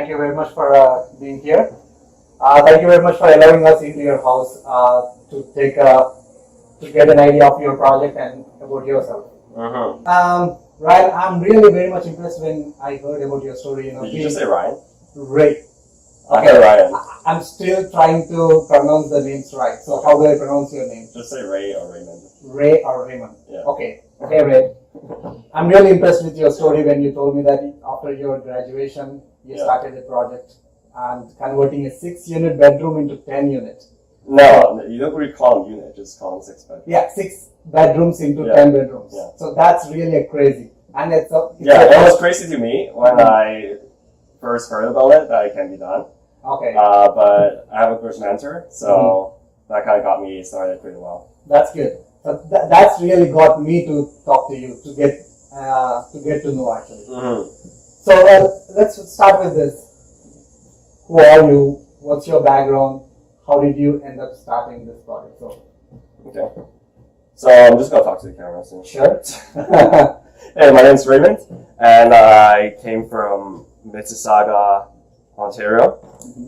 thank you very much for being here. Thank you very much for allowing us into your house to get an idea of your project and about yourself. Ryan, I'm really very much impressed when I heard about your story. Did you just say Ryan? Ray. Okay, Ryan. I'm still trying to pronounce the names right. So how do I pronounce your name? Just say Ray or Raymond. Ray or Raymond. Yeah. Okay. Hey Ray. I'm really impressed with your story when you told me that after your graduation you started a project and converting a 6-unit bedroom into 10 units. No, you don't really call them unit, just call them 6 bedrooms. Yeah, 6 bedrooms into 10 bedrooms. Yeah. So that's really crazy. And it was crazy to me when I first heard about it that it can be done. Okay. But I have a course mentor, so that kind of got me started pretty well. That's good. So that's really got me to talk to you, to get to know actually. So let's start with this. Who are you? What's your background? How did you end up starting this project? Okay. So I'm just gonna talk to the camera soon. Sure. Hey, my name's Raymond, and I came from Mississauga, Ontario.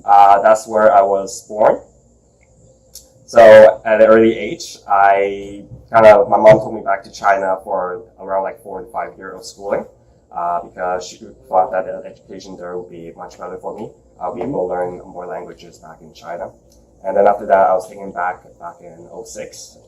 That's where I was born. So at an early age, my mom took me back to China for around like 4 to 5 years of schooling, because she thought that the education there would be much better for me. I'll be able to learn more languages back in China. And then after that, I was taken back in 2006,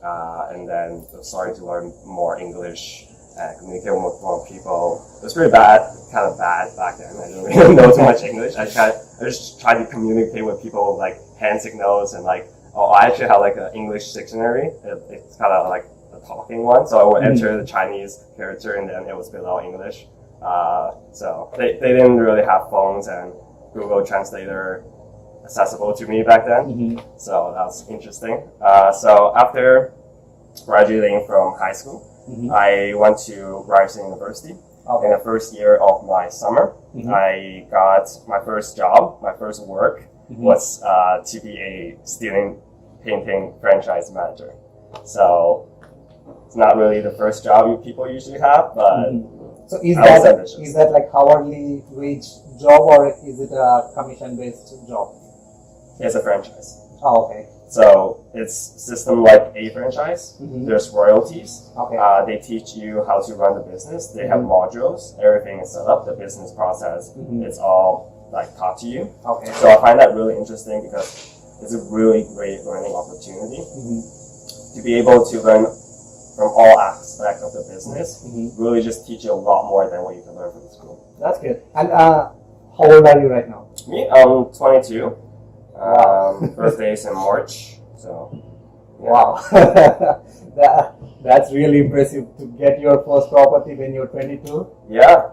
and then starting to learn more English and communicate with more people. It was pretty kind of bad back then. I didn't really know too much English. I just tried to communicate with people with like hand signals and like, I actually have like an English dictionary. It's kind of like a talking one. So I would enter the Chinese character and then it was below English. So they didn't really have phones and Google Translator accessible to me back then. So that was interesting. So after graduating from high school, I went to Ryerson University. In the first year of my summer, I got my first job, my first work was to be a student painting franchise manager. So it's not really the first job people usually have, but so is that like hourly wage job or is it a commission based job? It's a franchise. Oh, okay. So it's system like a franchise. There's royalties. Okay. They teach you how to run the business. They have modules. Everything is set up. The business process, it's all like taught to you. Okay. So I find that really interesting because it's a really great learning opportunity to be able to learn from all aspects of the business. Really just teach you a lot more than what you can learn from school. That's good. And how old are you right now? Me, I'm 22. Birthday is in March. So yeah. Wow. That's really impressive to get your first property when you're 22. Yeah.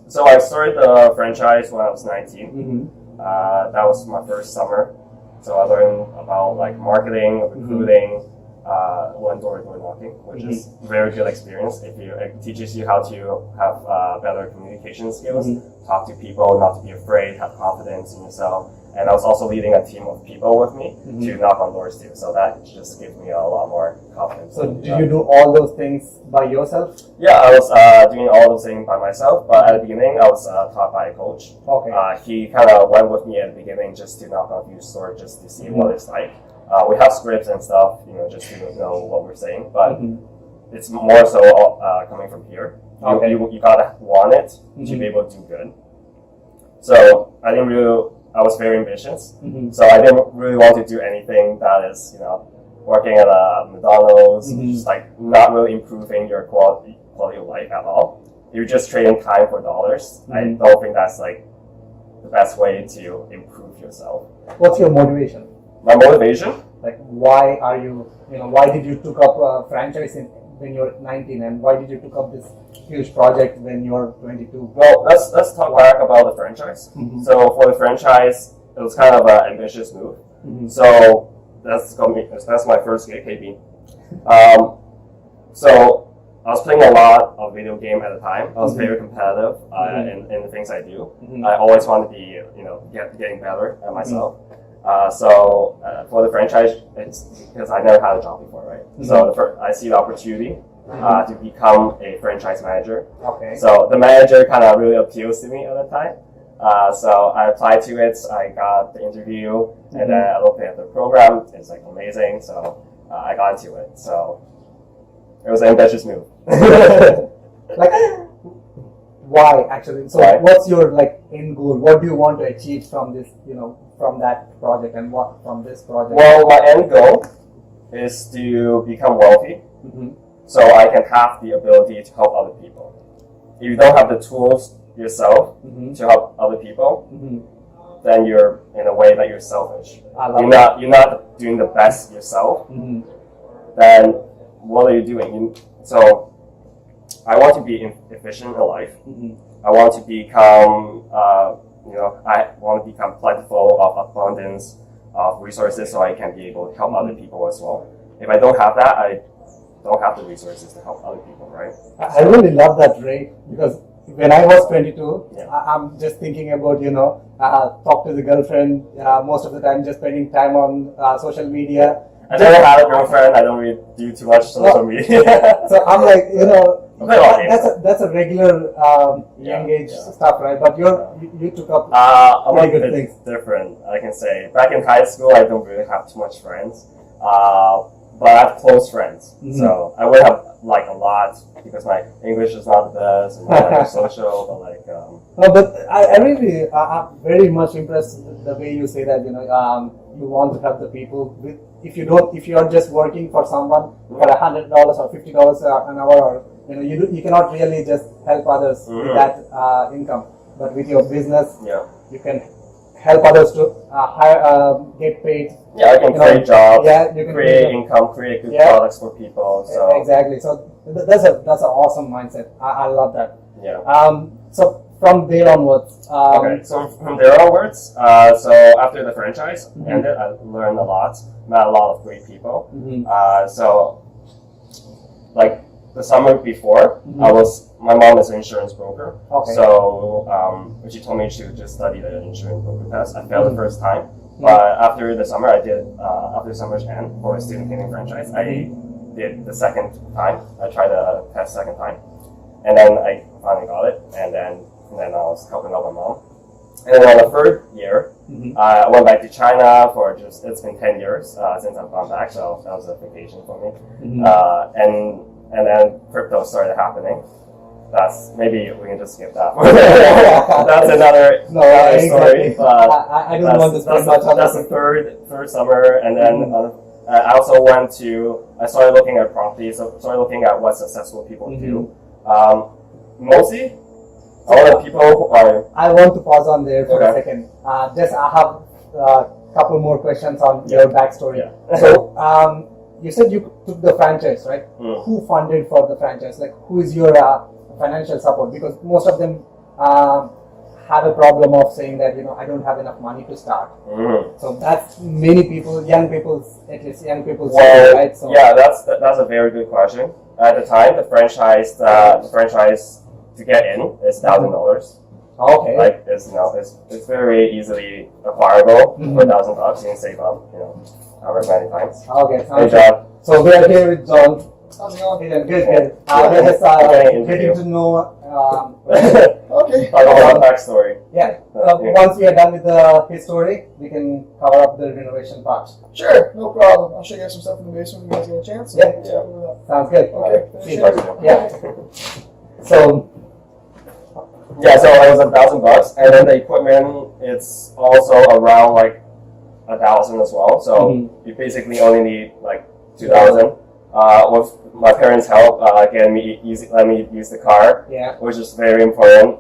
So I started the franchise when I was 19. That was my first summer. So I learned about like marketing, recruiting, one door-to-door knocking, which is a very good experience. It teaches you how to have better communication skills, talk to people, not to be afraid, have confidence in yourself. And I was also leading a team of people with me to knock on doors too. So that just gives me a lot more confidence. So did you do all those things by yourself? Yeah, I was doing all those things by myself. But at the beginning, I was taught by a coach. Okay. He kind of went with me at the beginning just to knock on a few stores just to see what it's like. We have scripts and stuff, just to know what we're saying. But it's more so coming from here. Okay. You gotta want it to be able to do good. So I was very ambitious, so I didn't really want to do anything that is, working at a McDonald's, just like not really improving your quality of life at all. You're just trading time for dollars. I don't think that's like the best way to improve yourself. What's your motivation? My motivation? Like why did you took up a franchise when you're 19 and why did you took up this huge project when you're 22? Well, let's talk back about the franchise. So for the franchise, it was kind of an ambitious move. So that's my first gig, KB. So I was playing a lot of video game at the time. I was very competitive in the things I do. I always want to be, getting better at myself. So for the franchise, it's because I never had a job before, right? So I see the opportunity to become a franchise manager. Okay. So the manager kind of really appeals to me at the time. So I applied to it. I got the interview, and then I looked at the program. It's like amazing. So I got into it. So it was an ambitious move. Like, why actually? So Why? what's your like end goal? What do you want to achieve from this, from that project, and what from this project? Well, my end goal is to become wealthy, so I can have the ability to help other people. If you don't have the tools yourself to help other people, then you're in a way that you're selfish. You're not doing the best yourself. Then what are you doing? So I want to be efficient in life. I want to become, I want to become plentiful of abundance of resources, so I can be able to help other people as well. If I don't have that, I don't have the resources to help other people, right? I really love that, Ray, because when I was 22, I'm just thinking about, talk to the girlfriend, most of the time just spending time on social media. I don't have a girlfriend. I don't really do too much social media. So I'm like, that's a regular young age stuff, right? But you took up I'm pretty a good bit things. different, I can say. Back in high school, I don't really have too much friends. But I have close friends. So I would have like a lot, because my English is not the best, and I'm social, but like... No, but I really, I'm very much impressed with the way you say that, you want to help the people. If you are just working for someone for $100 or $50 an hour, or you cannot really just help others with that income. But with your business, you can help others to get paid. Yeah, I can create jobs, you can create income, create good products for people. So exactly. So that's an awesome mindset. I love that. Yeah. So from there onwards. Okay. So from there onwards, so after the franchise ended, I learned a lot, met a lot of great people. So like the summer before, my mom is an insurance broker. Okay. So she told me to just study the insurance broker test. I failed the first time. But after the summer, after summer's end for a student cleaning franchise, I did the second time. I tried the test second time. And then I finally got it. And then I was helping out my mom. And then on the third year, I went back to China for it's been 10 years since I've gone back. So that was a vacation for me. And then crypto started happening. Maybe we can just skip that. That's another story. But I don't want to spend much on that's the third summer, and then I also I started looking at properties, started looking at what successful people do. Mostly, all the people who are... I want to pause on there for a second. I have a couple more questions on your backstory. So, you said you took the franchise, right? Who funded for the franchise? Like, who is your financial support? Because most of them have a problem of saying that I don't have enough money to start. So that's many people, young people, right? So yeah, that's a very good question. At the time, the franchise to get in is $1,000. Okay. Like it's very easily acquirable for $1,000. You can save up, however many times. Okay. Good job. So we are here with John. How's it going? Good. Getting to know. Okay. Talk about backstory. Yeah. Once we are done with his story, we can cover up the renovation part. Sure, no problem. I'll show you guys some stuff in the basement when you guys get a chance. Yeah. Sounds good. Okay. Yeah. So. Yeah, so it was $1,000, and then the equipment it's also around like $1,000 as well. So you basically only need like $2,000. With my parents' help, let me use the car, which is very important.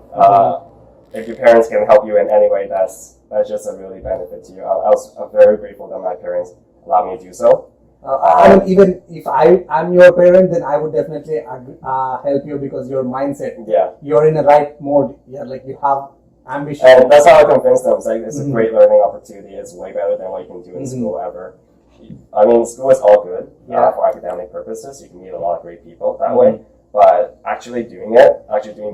If your parents can help you in any way, that's just a really benefit to you. I was very grateful that my parents allowed me to do so. I mean, even if I'm your parent, then I would definitely help you, because your mindset, you're in the right mode. Yeah, like you have ambition. And that's how I convinced them. It's like it's a great learning opportunity. It's way better than what you can do in school ever. I mean, school is all good for academic purposes. You can meet a lot of great people that way. But actually doing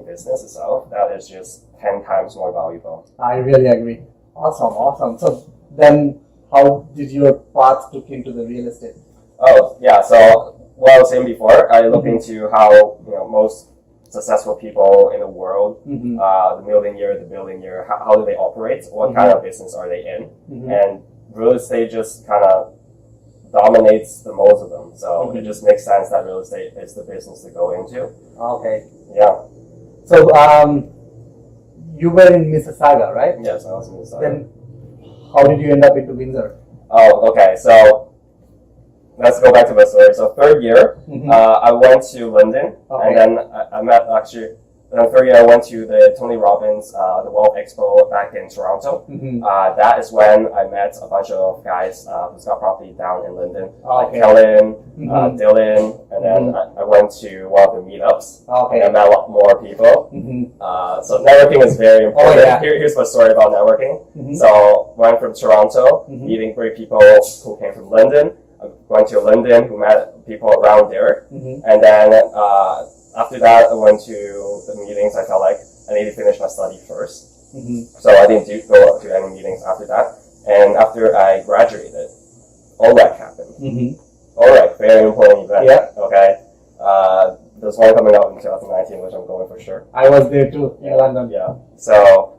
business itself, that is just 10 times more valuable. I really agree. Awesome. So then, how did your path took into the real estate? Oh, yeah. So what I was saying before, I look into how most successful people in the world, Mm-hmm. the billionaire, how do they operate? What kind of business are they in? Mm-hmm. And real estate just kind of dominates the most of them. So it just makes sense that real estate is the business to go into. Okay. Yeah. So you were in Mississauga, right? Yes, I was in Minnesota. Then how did you end up into Windsor? Oh, okay. So let's go back to my story. So third year, Mm-hmm. I went to London, Okay. and then I met actually. Then third year, I went to the Tony Robbins, the Wealth Expo back in Toronto. Mm-hmm. That is when I met a bunch of guys who's got property down in London, like Okay. Kellen, Mm-hmm. Dylan, and then I went to one of the meetups. Okay. And I met a lot more people. Mm-hmm. So networking is very important. Oh, yeah. Here's my story about networking. Mm-hmm. So went from Toronto, Mhm. meeting great people who came from London. I went to London, who met people around there, Mm-hmm. and then after that, I went to the meetings. I felt like I need to finish my study first, Mm-hmm. so I didn't go to any meetings after that. And after I graduated, OREC happened. Mm-hmm. OREC, very important event. Yeah. Okay. There's one coming up in 2019, which I'm going for sure. I was there too in London. Yeah. So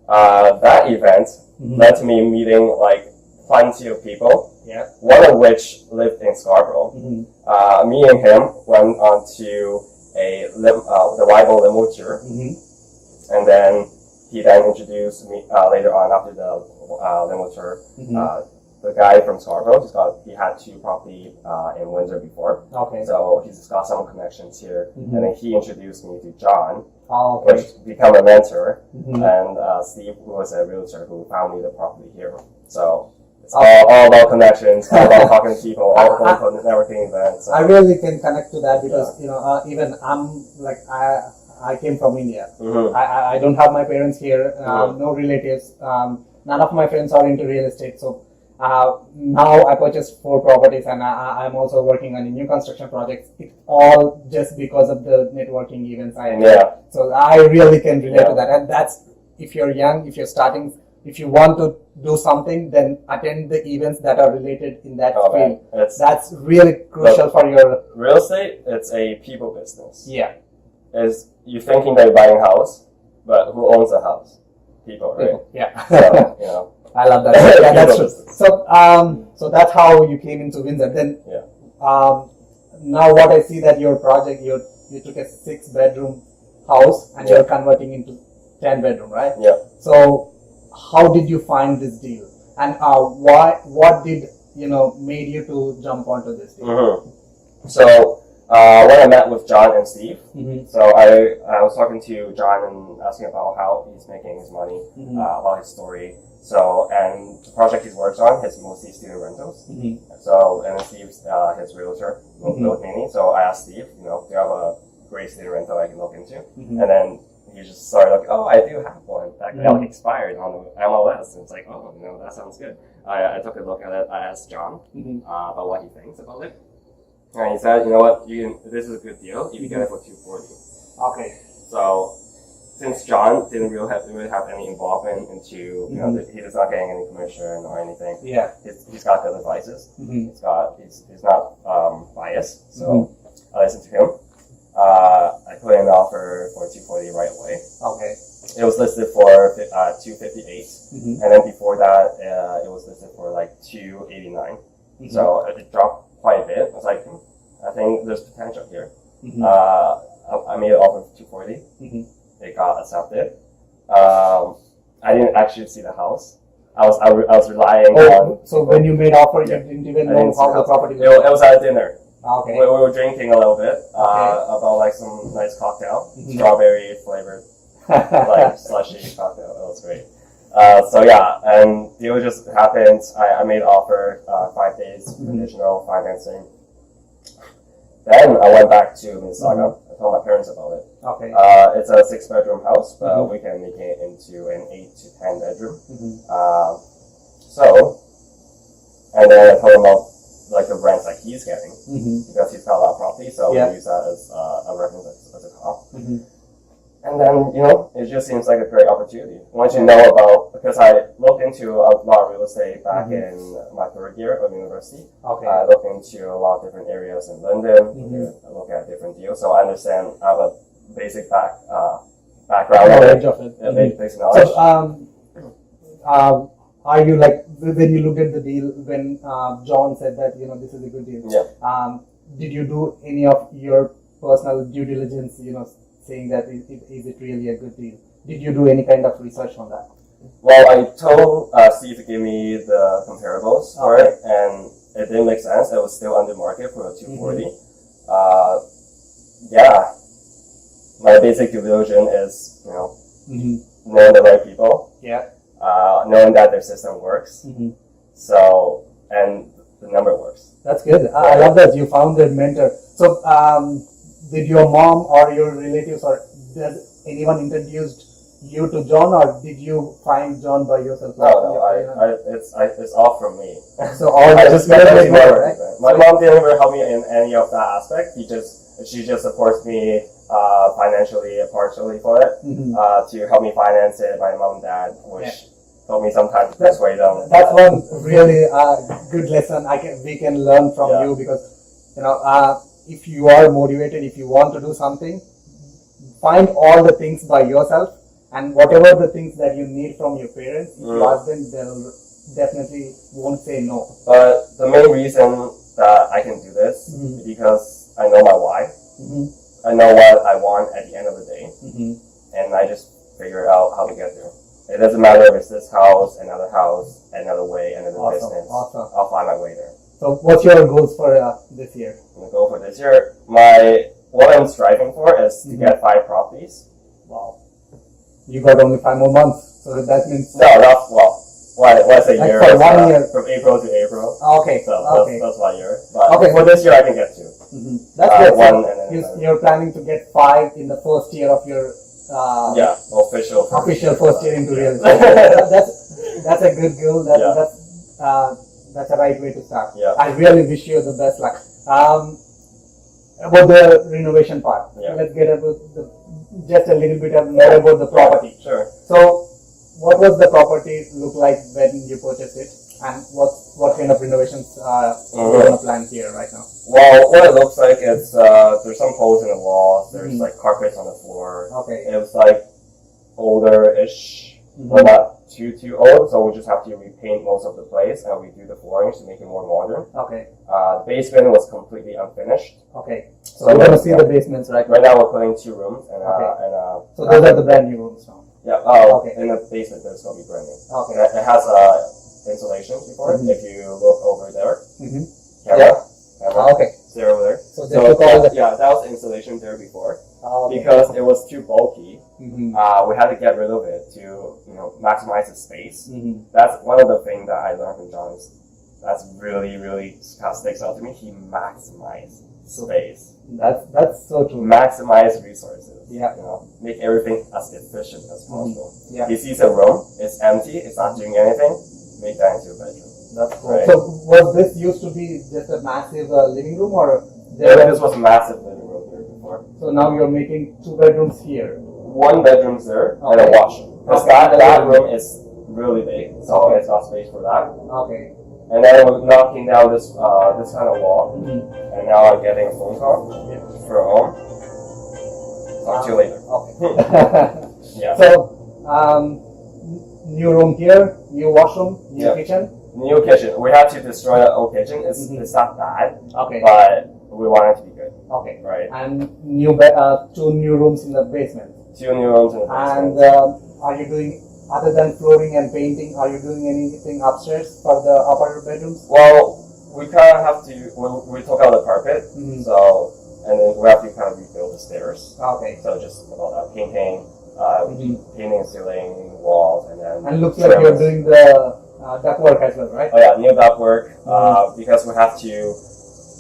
that event Mhm. led to me meeting like plenty of people. Yeah. One of which lived in Scarborough. Mm-hmm. Me and him went on to the rival limo tour, Mm-hmm. and then he then introduced me later on after the limo tour. Mm-hmm. The guy from Scarborough, he had 2 property in Windsor before, Okay. so he's got some connections here. Mhm. And then he introduced me to John, Oh, okay. which became a mentor, Mhm. and Steve, who was a realtor who found me the property here. So it's all about connections, all about talking to people, all about networking events. So. I really can connect to that because even I'm like I came from India. Mhm. I don't have my parents here, Mhm. no relatives. None of my friends are into real estate. So now I purchased 4 properties, and I'm also working on a new construction project. It's all just because of the networking events I attend. Yeah. So I really can relate to Yeah. that. And that's, if you're young, if you're starting, if you want to do something, then attend the events that are related in that Oh, field. man. It's That's really crucial for your, real estate. It's a people business. yeah. Is you thinking that you're buying a house, but who owns the house? People, right? Yeah. So, you know. I love that. Yeah, that's true. People business. So that's how you came into Windsor. Then, Yeah. now what I see that your project, you took a 6-bedroom house and Yeah. you're converting into 10-bedroom, right? Yeah. So how did you find this deal? And what did, made you to jump onto this deal? Mm-hmm. So when I met with John and Steve, Mm-hmm. so I was talking to John and asking about how he's making his money, Mm-hmm. about his story. So, and the project he works on is mostly student rentals. Mm-hmm. So, and then Steve's his realtor, Mhm. Philippine. So I asked Steve, do you have a great student rental I can look into? Mm-hmm. And then he just started like, oh, I do have one. That Mhm. expired on the MLS. And it's like, oh, that sounds good. I took a look at it. I asked John Mm-hmm. about what he thinks about it. And he said, you know what, this is a good deal if you get it for $240. Okay. So, since John didn't really have any involvement into, he's not getting any commission or anything. Yeah. He's got good advices. Mm-hmm. He's not biased. So I listened to him. I put in an offer for $240 right away. Okay. It was listed for $258, Mm-hmm. and then before that, it was listed for like $289. Mm-hmm. So it dropped quite a bit. I was like, I think there's potential here. Mm-hmm. I made an offer for $240. Mm-hmm. It got accepted. I didn't actually see the house. I was relying on. So when you made offer, you Yeah. didn't even I know didn't see how the house. property It was at dinner. Okay. We were drinking a little bit Okay. about like some nice cocktail, Mhm. strawberry flavored like slushy cocktail. That was great. So yeah, and the deal just happened. I made offer 5 days Mhm. additional financing. Then I went back to Mississauga. I told my parents about it. Okay. It's a 6-bedroom house, but Mhm. we can make it into an 8 to 10 bedroom. Mhm. And then I told him about like the rents that he's getting Mhm. because he's got a lot of property, so Yeah. we use that as a reference as a comp. Mhm. And then, it just seems like a great opportunity. Once you know because I looked into a lot of real estate back Mhm. in my 3rd year of university. Okay. I looked into a lot of different areas in London, Mhm. I look at different deals, so I understand, I have a basic background Knowledge of it. basic knowledge. So, are you like when you looked at the deal when John said that this is a good deal? Yeah. Did you do any of your personal due diligence? Saying that is it really a good deal? Did you do any kind of research on that? Well, I told Steve to give me the comparables for it, and it didn't make sense. It was still under market for a 240. Yeah, my basic due diligence is knowing the right people. Yeah. Knowing that their system works. So, and the number works. That's good. I love that you found a mentor. So, did your mom or your relatives or does anyone introduced you to John, or did you find John by yourself? No, it's all from me. So all I just got right? My mom didn't ever help me in any of that aspect. She just supports me financially, partially for it, to help me finance it. My mom and dad, which told me sometimes to persuade them. That's one really good lesson we can learn from you, because if you are motivated, if you want to do something, find all the things by yourself, and whatever the things that you need from your parents, if you ask them, they'll definitely won't say no. But the main reason that I can do this is because I know my why. I know what I want at the end of the day, and I just figure out how to get there. It doesn't matter if it's this house, another way, another business. Awesome. I'll find my way there. So, what's your goals for this year? I'm gonna go for this year. What I'm striving for is to get 5 properties. Wow. You got only 5 more months, so that means What's a like year? for 1 year, from April to April. Okay. So Okay. that's 1 year. But Okay. for this year, I can get 2. That's good. One So and then you're planning to get 5 in the first year of your official first year into real estate. That's a good goal. That's a right way to start. Yeah. I really wish you the best luck. About the renovation part, let's get about just a little bit more about the property. Sure. So, what was the property look like when you purchased it, and what kind of renovations you're gonna plan here right now? Well, what it looks like is there's some holes in the walls. There's like carpets on the floor. Okay. It was like older-ish, but not too old. So we just have to repaint most of the place and redo the flooring to make it more modern. Okay. The basement was completely unfinished. Okay. So we're gonna see the basements right now. Right now we're putting 2 rooms and So those are the brand new rooms now. yeah. Okay. In the basement there's gonna be brand new. Okay. It has insulation before. If you look over there, camera. Okay. There over there. So they took all the that was insulation there before. okay. Because it was too bulky. Mhm. We had to get rid of it to maximize the space. Mhm. That's one of the things that I learned from John. That's really kind of sticks out to me. He maximized space. That's so true. Maximize resources. Yeah. Make everything as efficient as possible. Yeah. He sees a room, it's empty, it's not doing anything. Make that into a bedroom. That's cool. Right. So was this used to be just a massive living room, or This was a massive living room here before. so now you're making 2 bedrooms here? 1 bedroom's there and a Okay. washroom. Because Okay. that room is really big, so it's got space for that. Okay. And then we're knocking down this kind of wall, and now I'm getting a phone call from home. Talk to you later. Okay. Yeah. So new room here, new washroom, new kitchen. New kitchen. We had to destroy the old kitchen. It's not bad, Okay. but we want it to be good. Okay. Right. And 2 new rooms in the basement. 2 new rooms in the basement. And are you doing, other than flooring and painting, are you doing anything upstairs for the upper bedrooms? Well, we kind of have to. We took out the carpet, so and then we have to kind of rebuild the stairs. Okay. So just about that painting, painting ceiling, walls, and then. And looks like you're doing the ductwork as well, right? Oh yeah, new ductwork. Because we have to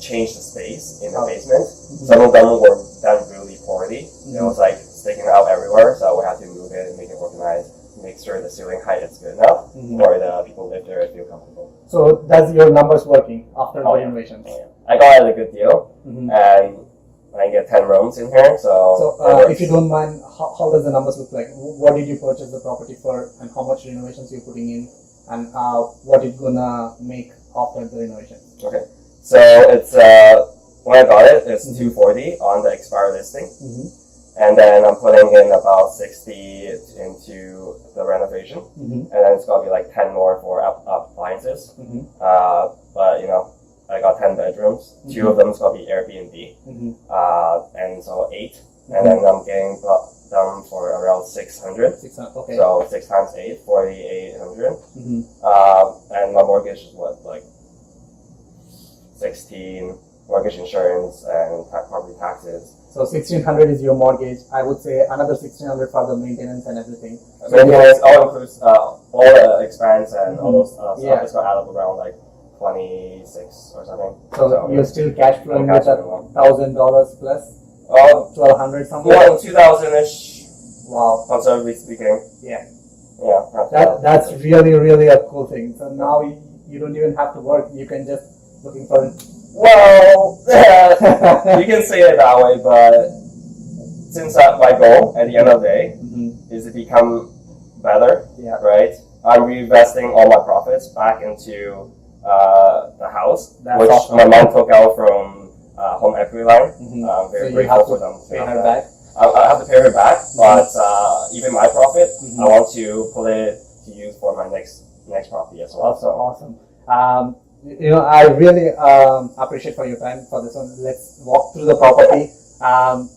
change the space in the basement. Some of them were done really poorly. It was like sticking out everywhere, so we have to move it and make it organized. Make sure the ceiling height is good enough for the people live there and feel comfortable. So does your numbers working after the renovations? Yeah. I got a good deal, and I get 10 rooms in here. So if you don't mind, how does the numbers look like? What did you purchase the property for, and how much renovations you're putting in, and what it's gonna make after the renovation? Okay, so it's when I got it, it's 240 on the expired listing, and then I'm putting in about 60 into the renovation, and then it's gonna be like 10 more for appliances. But I got 10 bedrooms. 2 of them is gonna be Airbnb, and so 8, and then I'm getting them for around 600. Okay. So 6 times 8, 4,800. And my mortgage is what, like 16, mortgage insurance and property taxes. So 1,600 is your mortgage. I would say another 1,600 for the maintenance and everything. Maintenance all includes all the expense and all those stuff. It's gonna add up around like 26 or something. So you're still cash flowing with $1,000 plus? Oh, 1,200 something? 2,000-ish. Wow. Conservatively speaking. Yeah. Yeah. That's really, really a cool thing. So now you don't even have to work. You can just looking for it. Well, you can say it that way, but since my goal at the end of the day is to become better, right? I'm reinvesting all my profits back into the house, which my mom took out from home equity line. I'm very grateful for them. Pay her back. I have to pay her back, but even my profit, I want to put it to use for my next property as well. Awesome. I really appreciate for your time for this one. Let's walk through the property. I'm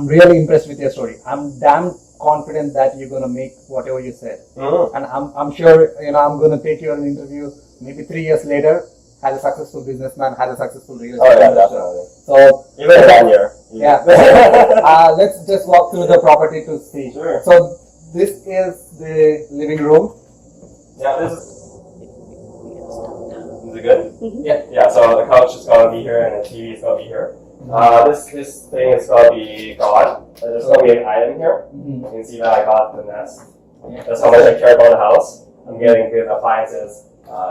really impressed with your story. I'm damn confident that you're gonna make whatever you said, and I'm sure I'm gonna take you on an interview maybe 3 years later as a successful businessman, as a successful real estate investor. Definitely. So even 1 year. Let's just walk through the property to see. Sure. So this is the living room. Yeah, this is it good? Yeah. So the couch is gonna be here and the TV is gonna be here. This thing is gonna be gone. There's gonna be an item here. You can see that I got the Nest. That's how much I care about the house. I'm getting good appliances,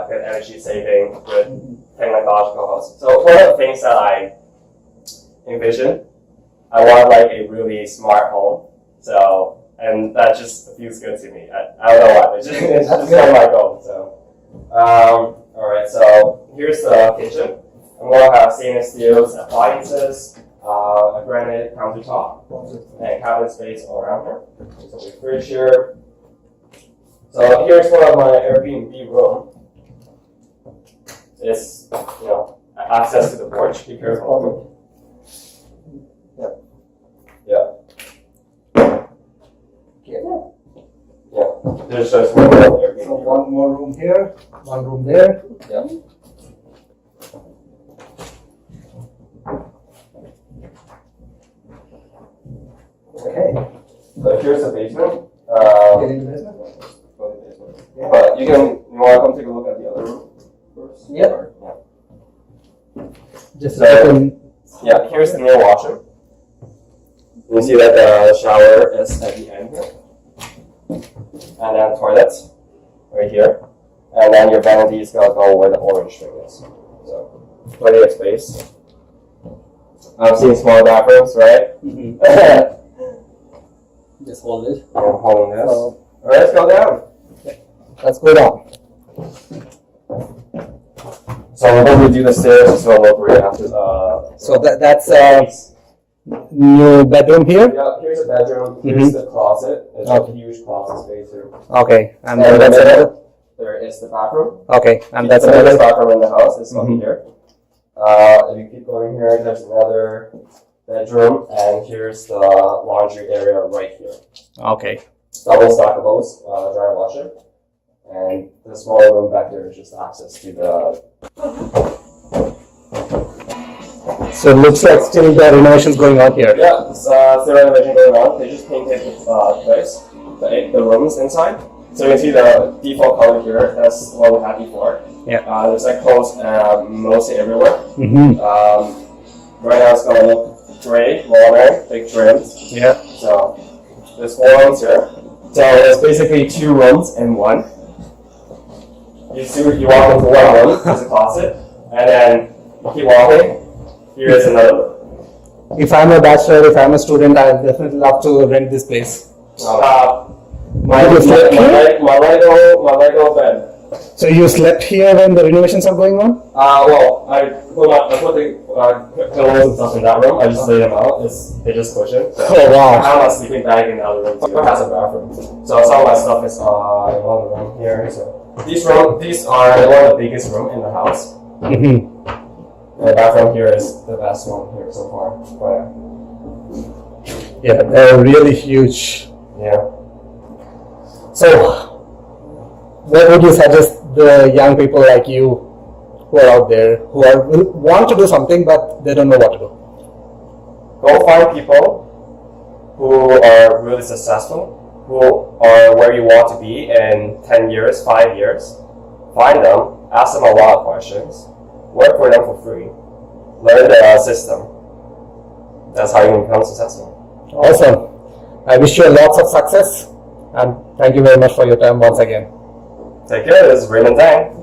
good energy saving, good technological house. So one of the things that I envision, I want like a really smart home. So, and that just feels good to me. I don't know why, it's just kind of my goal. So, all right. So here's the kitchen. I'm gonna have stainless steel appliances, a granite countertop, and cabinet space all around here. So we fridge here. So here's one of my Airbnb room. It's access to the porch. Be careful. Yeah. There's just one more Airbnb. So one more room here, one room there. Yeah. Okay. So here's the basement. Get into the basement. Yeah. But you want to come take a look at the other room first? Yeah. Just yeah, here's the near washer. You see that the shower is at the end here. And then toilets right here. And then your vanity is going to go where the orange thing is. So plenty of space. I'm seeing small bathrooms, right? Just hold it. I'm holding this. Alright, let's go down. Let's go down. So when we do the stairs, it's going to look right after So that's new bedroom here? Yeah, here's a bedroom. Here's the closet. It's a huge closet space here. Okay, and then that's another. There is the bathroom. Okay, and that's the biggest another. bathroom in the house. It's going to be here. If you keep going here, there's another bedroom, and here's the laundry area right here. Okay. Double stackables, dry washer, and the smaller room back there is just access to the. So it looks like still the renovations going on here. Yeah, it's still renovation going on. They just painted the place, the rooms inside. So you can see the default color here. That's what we had before. Yeah. There's like clothes mostly everywhere. Mm-hmm. Right now it's gonna look gray, modern, big trims. Yeah. So there's 4 rooms here. So it's basically 2 rooms in one. You walk into one room, there's a closet, and then you keep walking. Here is another room. If I'm a bachelor, if I'm a student, I would definitely love to rent this place. My Lego bed. So you slept here when the renovations are going on? Well, I put the pillows and stuff in that room. I just laid them out. They're just cushioned. So Oh, wow. I have a sleeping bag in the other room too. It has a bathroom. So some of my stuff is in one room here. So these are one of the biggest room in the house. Mm-hmm. The bathroom here is the best one here so far. But Yeah, they're really huge. yeah. So, what would you suggest the young people like you who are out there who want to do something but they don't know what to do? Go find people who are really successful, who are where you want to be in 10 years, 5 years. Find them, ask them a lot of questions, work for them for free, learn the system. That's how you can become successful. Awesome. I wish you lots of success and thank you very much for your time once again. Take care, this is Raymond Tang.